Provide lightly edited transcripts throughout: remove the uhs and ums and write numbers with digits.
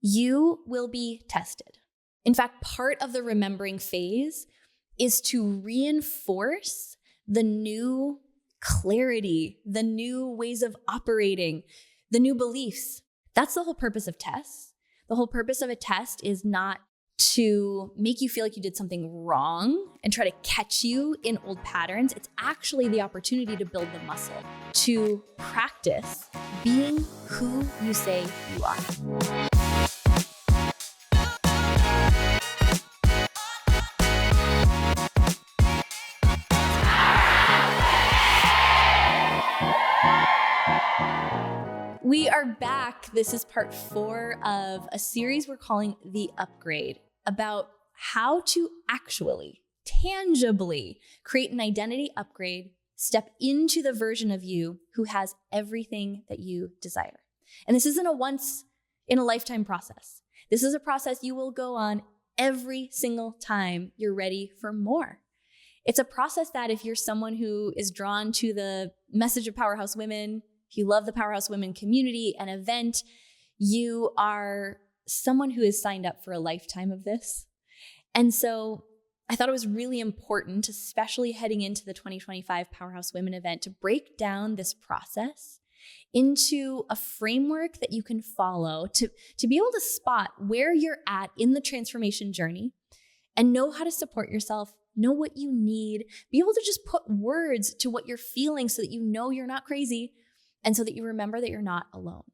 you will be tested. In fact, part of the remembering phase is to reinforce the new clarity, the new ways of operating, the new beliefs. That's the whole purpose of tests. The whole purpose of a test is not to make you feel like you did something wrong and try to catch you in old patterns. It's actually the opportunity to build the muscle, to practice being who you say you are. We are back. This is part 4 of a series we're calling The Upgrade, about how to actually, tangibly create an identity upgrade, step into the version of you who has everything that you desire. And this isn't a once in a lifetime process. This is a process you will go on every single time you're ready for more. It's a process that if you're someone who is drawn to the message of Powerhouse Women, if you love the Powerhouse Women community and event, you are someone who has signed up for a lifetime of this. And so I thought it was really important, especially heading into the 2025 Powerhouse Women event, to break down this process into a framework that you can follow to be able to spot where you're at in the transformation journey and know how to support yourself, know what you need, be able to just put words to what you're feeling so that you know you're not crazy, and so that you remember that you're not alone.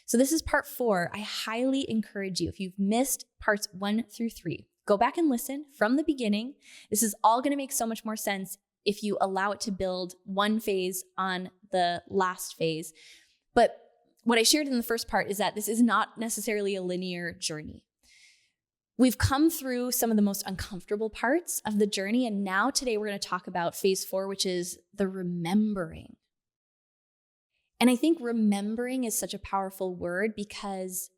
So this is part 4. I highly encourage you, if you've missed parts 1 through 3, go back and listen from the beginning. This is all going to make so much more sense if you allow it to build one phase on the last phase. But what I shared in the first part is that this is not necessarily a linear journey. We've come through some of the most uncomfortable parts of the journey, and now today we're going to talk about phase 4, which is the remembering. And I think remembering is such a powerful word because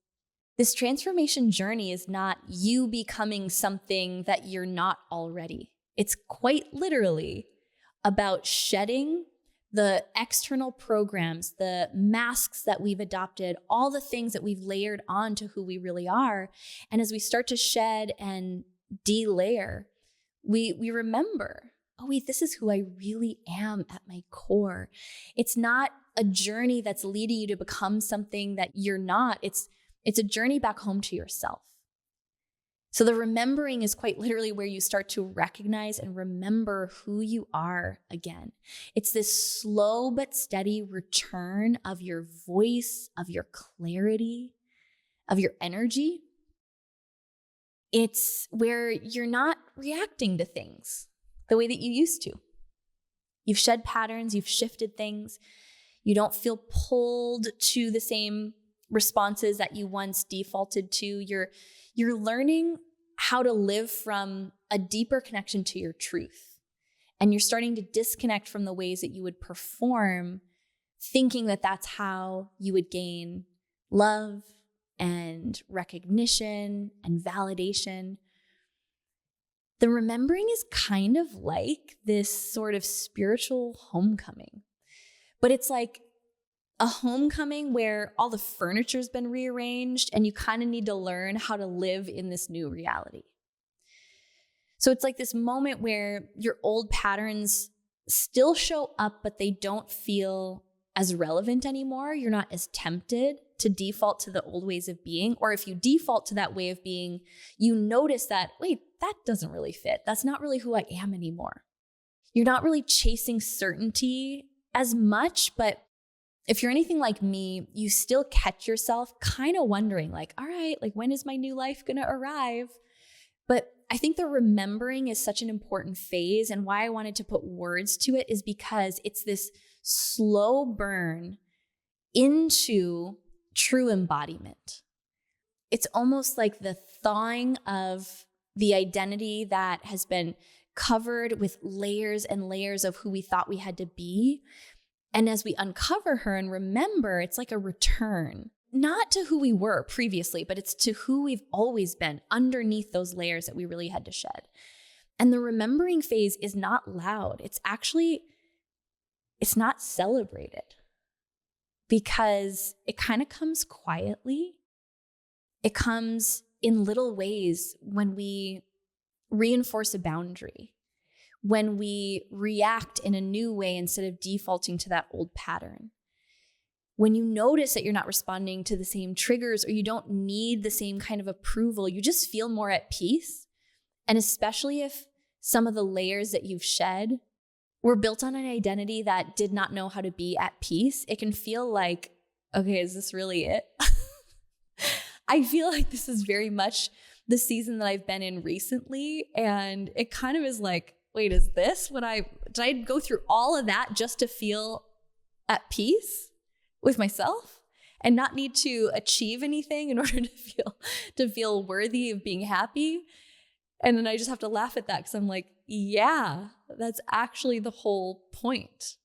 this transformation journey is not you becoming something that you're not already. It's quite literally about shedding the external programs, the masks that we've adopted, all the things that we've layered on to who we really are. And as we start to shed and de-layer, we remember, oh wait, this is who I really am at my core. It's not a journey that's leading you to become something that you're not. It's a journey back home to yourself. So the remembering is quite literally where you start to recognize and remember who you are again. It's this slow but steady return of your voice, of your clarity, of your energy. It's where you're not reacting to things the way that you used to. You've shed patterns, you've shifted things. You don't feel pulled to the same responses that you once defaulted to. You're learning how to live from a deeper connection to your truth. And you're starting to disconnect from the ways that you would perform, thinking that that's how you would gain love and recognition and validation. The remembering is kind of like this sort of spiritual homecoming. But it's like a homecoming where all the furniture's been rearranged and you kind of need to learn how to live in this new reality. So it's like this moment where your old patterns still show up, but they don't feel as relevant anymore. You're not as tempted to default to the old ways of being. Or if you default to that way of being, you notice that, wait, that doesn't really fit. That's not really who I am anymore. You're not really chasing certainty as much, but if you're anything like me, you still catch yourself kind of wondering like, all right, like when is my new life going to arrive? But I think the remembering is such an important phase. And why I wanted to put words to it is because it's this slow burn into true embodiment. It's almost like the thawing of the identity that has been covered with layers and layers of who we thought we had to be. And as we uncover her and remember, it's like a return, not to who we were previously, but it's to who we've always been underneath those layers that we really had to shed. And the remembering phase is not loud. It's not celebrated because it kind of comes quietly. It comes in little ways when we reinforce a boundary, when we react in a new way instead of defaulting to that old pattern. When you notice that you're not responding to the same triggers or you don't need the same kind of approval, you just feel more at peace. And especially if some of the layers that you've shed were built on an identity that did not know how to be at peace, it can feel like, okay, is this really it? I feel like this is very much the season that I've been in recently. And it kind of is like, wait, is this what did I go through all of that just to feel at peace with myself and not need to achieve anything in order to feel worthy of being happy? And then I just have to laugh at that because I'm like, yeah, that's actually the whole point.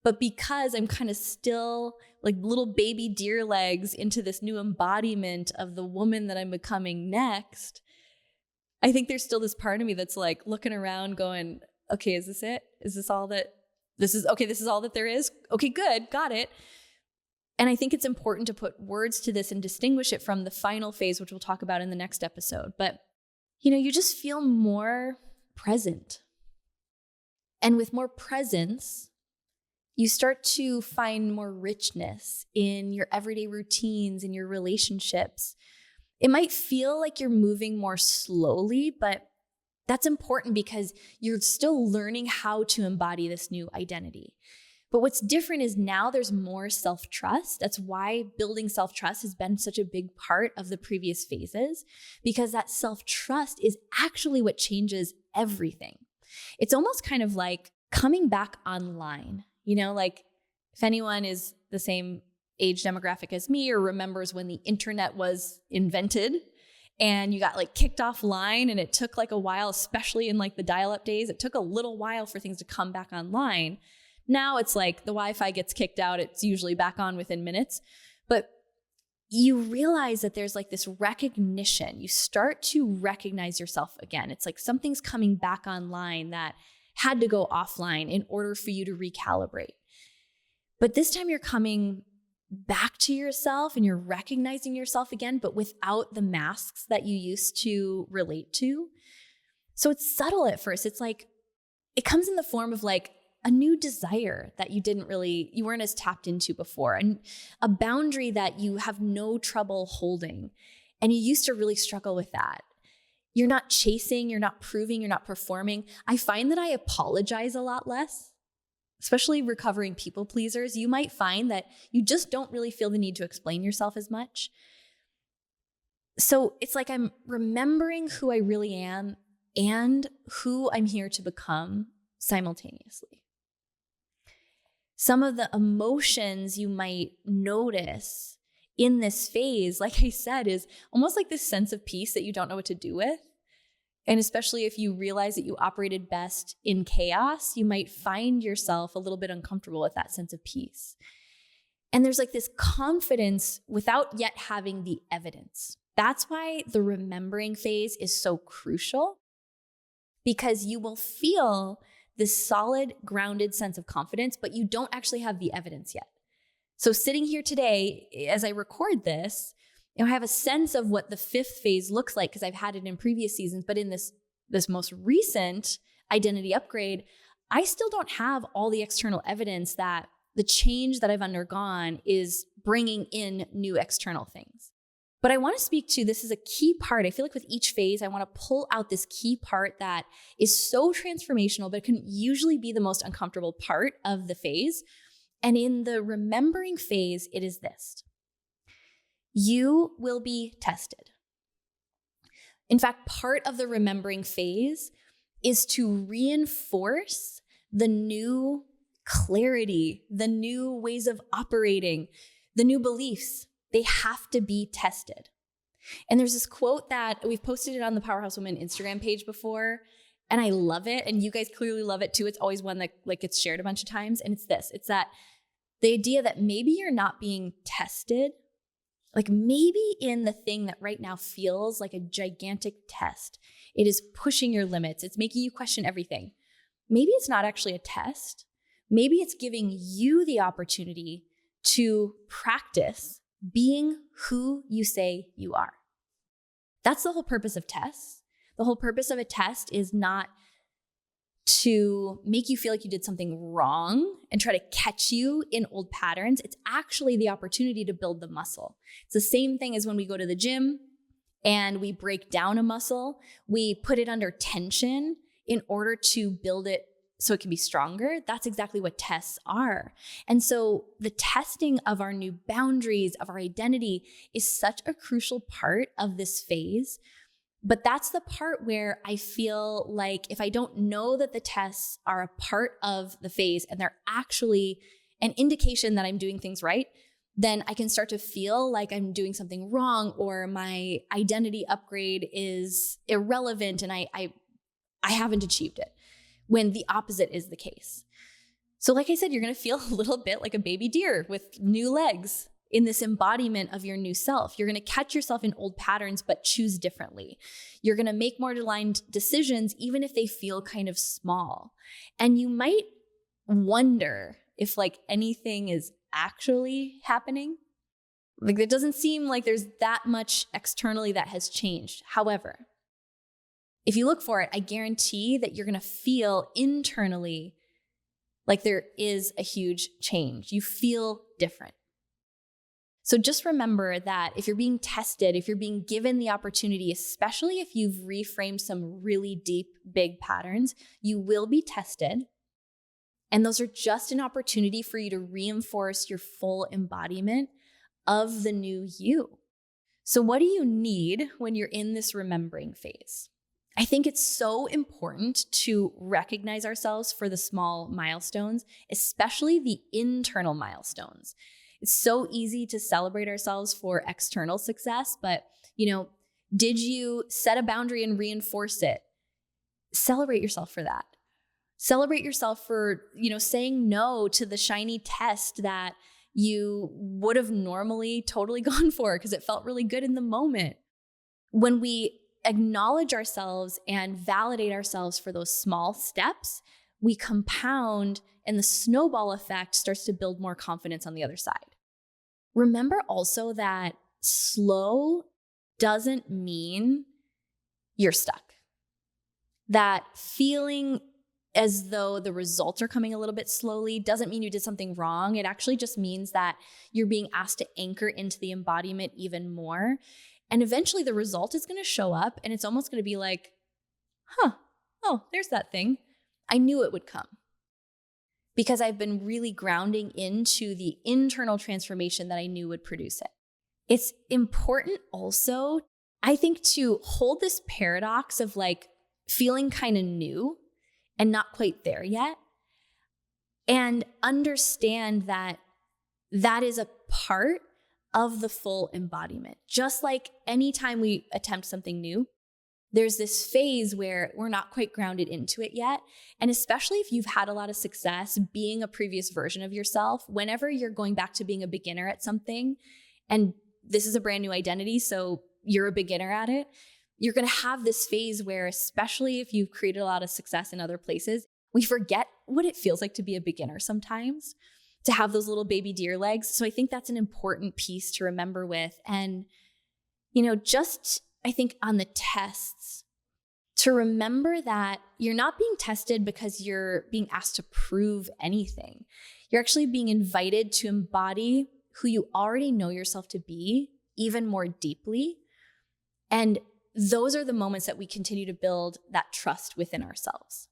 But because I'm kind of still like little baby deer legs into this new embodiment of the woman that I'm becoming next, I think there's still this part of me that's like looking around going, okay, is this it? Is this all that, this is all that there is? Okay, good, got it. And I think it's important to put words to this and distinguish it from the final phase, which we'll talk about in the next episode. But, you just feel more present. And with more presence, you start to find more richness in your everyday routines, in your relationships. It might feel like you're moving more slowly, but that's important because you're still learning how to embody this new identity. But what's different is now there's more self-trust. That's why building self-trust has been such a big part of the previous phases, because that self-trust is actually what changes everything. It's almost kind of like coming back online. Like if anyone is the same age demographic as me or remembers when the internet was invented and you got like kicked offline and it took like a while, especially in like the dial-up days, it took a little while for things to come back online. Now it's like the Wi-Fi gets kicked out. It's usually back on within minutes. But you realize that there's like this recognition. You start to recognize yourself again. It's like something's coming back online that had to go offline in order for you to recalibrate. But this time you're coming back to yourself and you're recognizing yourself again, but without the masks that you used to relate to. So it's subtle at first. It's like, it comes in the form of like a new desire that you weren't as tapped into before, and a boundary that you have no trouble holding. And you used to really struggle with that. You're not chasing, you're not proving, you're not performing. I find that I apologize a lot less, especially recovering people pleasers. You might find that you just don't really feel the need to explain yourself as much. So it's like I'm remembering who I really am and who I'm here to become simultaneously. Some of the emotions you might notice in this phase, like I said, is almost like this sense of peace that you don't know what to do with. And especially if you realize that you operated best in chaos, you might find yourself a little bit uncomfortable with that sense of peace. And there's like this confidence without yet having the evidence. That's why the remembering phase is so crucial, because you will feel this solid, grounded sense of confidence, but you don't actually have the evidence yet. So sitting here today, as I record this, I have a sense of what the fifth phase looks like because I've had it in previous seasons. But in this most recent identity upgrade, I still don't have all the external evidence that the change that I've undergone is bringing in new external things. But I want to speak to, this is a key part. I feel like with each phase, I want to pull out this key part that is so transformational, but it can usually be the most uncomfortable part of the phase. And in the remembering phase, it is this: you will be tested. In fact, part of the remembering phase is to reinforce the new clarity, the new ways of operating, the new beliefs. They have to be tested. And there's this quote that we've posted it on the Powerhouse Women Instagram page before, and I love it. And you guys clearly love it too. It's always one that like gets shared a bunch of times. And it's this: it's that the idea that maybe you're not being tested, like maybe in the thing that right now feels like a gigantic test, it is pushing your limits. It's making you question everything. Maybe it's not actually a test. Maybe it's giving you the opportunity to practice being who you say you are. That's the whole purpose of tests. The whole purpose of a test is not to make you feel like you did something wrong and try to catch you in old patterns. It's actually the opportunity to build the muscle. It's the same thing as when we go to the gym and we break down a muscle. We put it under tension in order to build it so it can be stronger. That's exactly what tests are. And so the testing of our new boundaries, of our identity, is such a crucial part of this phase. But that's the part where I feel like if I don't know that the tests are a part of the phase and they're actually an indication that I'm doing things right, then I can start to feel like I'm doing something wrong or my identity upgrade is irrelevant and I haven't achieved it, when the opposite is the case. So like I said, you're going to feel a little bit like a baby deer with new legs in this embodiment of your new self. You're going to catch yourself in old patterns, but choose differently. You're going to make more aligned decisions, even if they feel kind of small. And you might wonder if like anything is actually happening. Like it doesn't seem like there's that much externally that has changed. However, if you look for it, I guarantee that you're going to feel internally like there is a huge change. You feel different. So just remember that if you're being tested, if you're being given the opportunity, especially if you've reframed some really deep, big patterns, you will be tested. And those are just an opportunity for you to reinforce your full embodiment of the new you. So what do you need when you're in this remembering phase? I think it's so important to recognize ourselves for the small milestones, especially the internal milestones. It's so easy to celebrate ourselves for external success, but did you set a boundary and reinforce it? Celebrate yourself for that. Celebrate yourself for, saying no to the shiny test that you would have normally totally gone for because it felt really good in the moment. When we acknowledge ourselves and validate ourselves for those small steps, we compound and the snowball effect starts to build more confidence on the other side. Remember also that slow doesn't mean you're stuck. That feeling as though the results are coming a little bit slowly doesn't mean you did something wrong. It actually just means that you're being asked to anchor into the embodiment even more. And eventually the result is going to show up and it's almost going to be like, oh, there's that thing. I knew it would come. Because I've been really grounding into the internal transformation that I knew would produce it. It's important also, I think, to hold this paradox of like feeling kind of new and not quite there yet, and understand that that is a part of the full embodiment. Just like anytime we attempt something new, there's this phase where we're not quite grounded into it yet. And especially if you've had a lot of success being a previous version of yourself, whenever you're going back to being a beginner at something, and this is a brand new identity, so you're a beginner at it, you're going to have this phase where, especially if you've created a lot of success in other places, we forget what it feels like to be a beginner sometimes, to have those little baby deer legs. So I think that's an important piece to remember with. And, I think on the tests, to remember that you're not being tested because you're being asked to prove anything. You're actually being invited to embody who you already know yourself to be even more deeply. And those are the moments that we continue to build that trust within ourselves.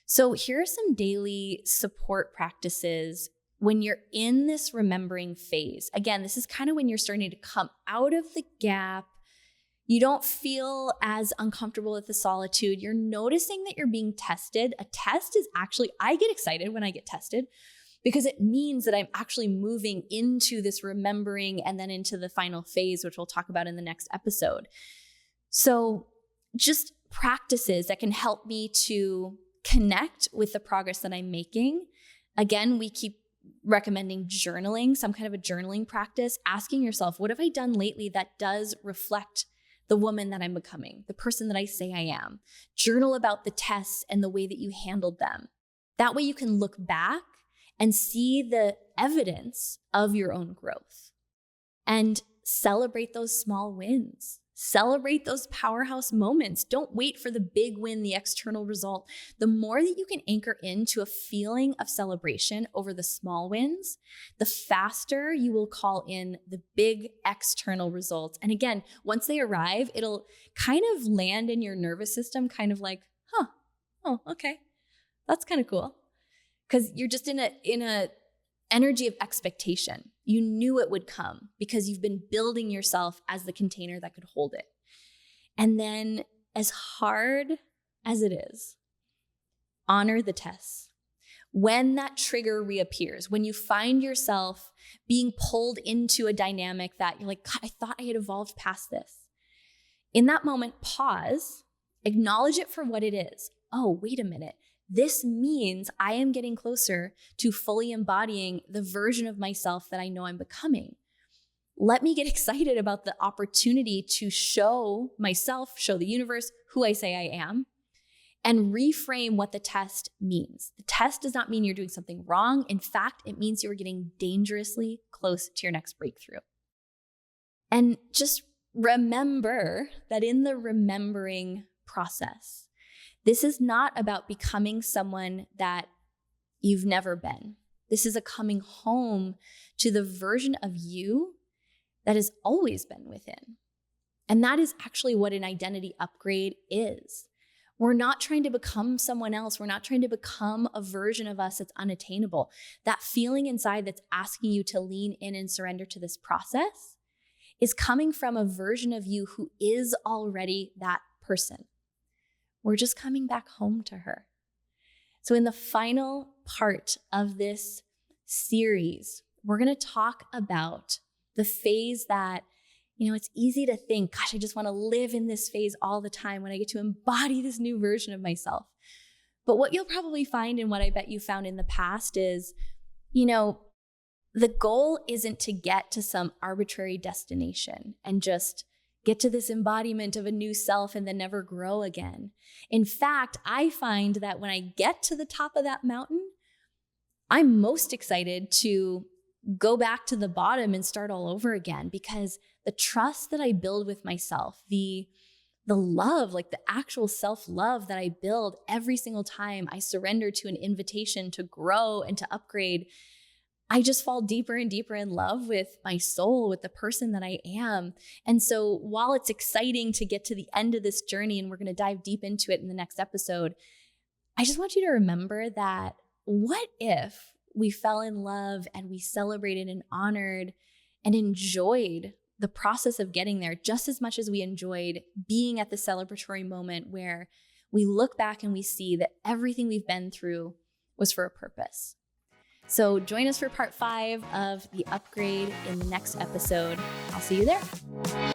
So here are some daily support practices when you're in this remembering phase. Again, this is kind of when you're starting to come out of the gap. You don't feel as uncomfortable with the solitude. You're noticing that you're being tested. A test is actually, I get excited when I get tested because it means that I'm actually moving into this remembering and then into the final phase, which we'll talk about in the next episode. So just practices that can help me to connect with the progress that I'm making. Again, we keep recommending journaling, some kind of a journaling practice, asking yourself, what have I done lately that does reflect the woman that I'm becoming, the person that I say I am? Journal about the tests and the way that you handled them. That way you can look back and see the evidence of your own growth. and celebrate those small wins. Celebrate those powerhouse moments. Don't wait for the big win, the external result. The more that you can anchor into a feeling of celebration over the small wins, the faster you will call in the big external results. And again, once they arrive, it'll kind of land in your nervous system, kind of like, oh, okay, that's kind of cool. Because you're just in a energy of expectation. You knew it would come because you've been building yourself as the container that could hold it. And then, as hard as it is, honor the tests. When that trigger reappears, when you find yourself being pulled into a dynamic that you're like, God, I thought I had evolved past this. In that moment, pause, acknowledge it for what it is. Oh, wait a minute. This means I am getting closer to fully embodying the version of myself that I know I'm becoming. Let me get excited about the opportunity to show myself, show the universe who I say I am, and reframe what the test means. The test does not mean you're doing something wrong. In fact, it means you're getting dangerously close to your next breakthrough. And just remember that in the remembering process, this is not about becoming someone that you've never been. This is a coming home to the version of you that has always been within. And that is actually what an identity upgrade is. We're not trying to become someone else. We're not trying to become a version of us that's unattainable. That feeling inside that's asking you to lean in and surrender to this process is coming from a version of you who is already that person. We're just coming back home to her. So in the final part of this series, we're going to talk about the phase that, it's easy to think, gosh, I just want to live in this phase all the time when I get to embody this new version of myself. But what you'll probably find, and what I bet you found in the past, is, the goal isn't to get to some arbitrary destination and just get to this embodiment of a new self and then never grow again. In fact, I find that when I get to the top of that mountain, I'm most excited to go back to the bottom and start all over again, because the trust that I build with myself, the love, like the actual self-love that I build every single time I surrender to an invitation to grow and to upgrade, I just fall deeper and deeper in love with my soul, with the person that I am. And so while it's exciting to get to the end of this journey, and we're going to dive deep into it in the next episode, I just want you to remember that what if we fell in love and we celebrated and honored and enjoyed the process of getting there just as much as we enjoyed being at the celebratory moment where we look back and we see that everything we've been through was for a purpose. So join us for part 5 of the upgrade in the next episode. I'll see you there.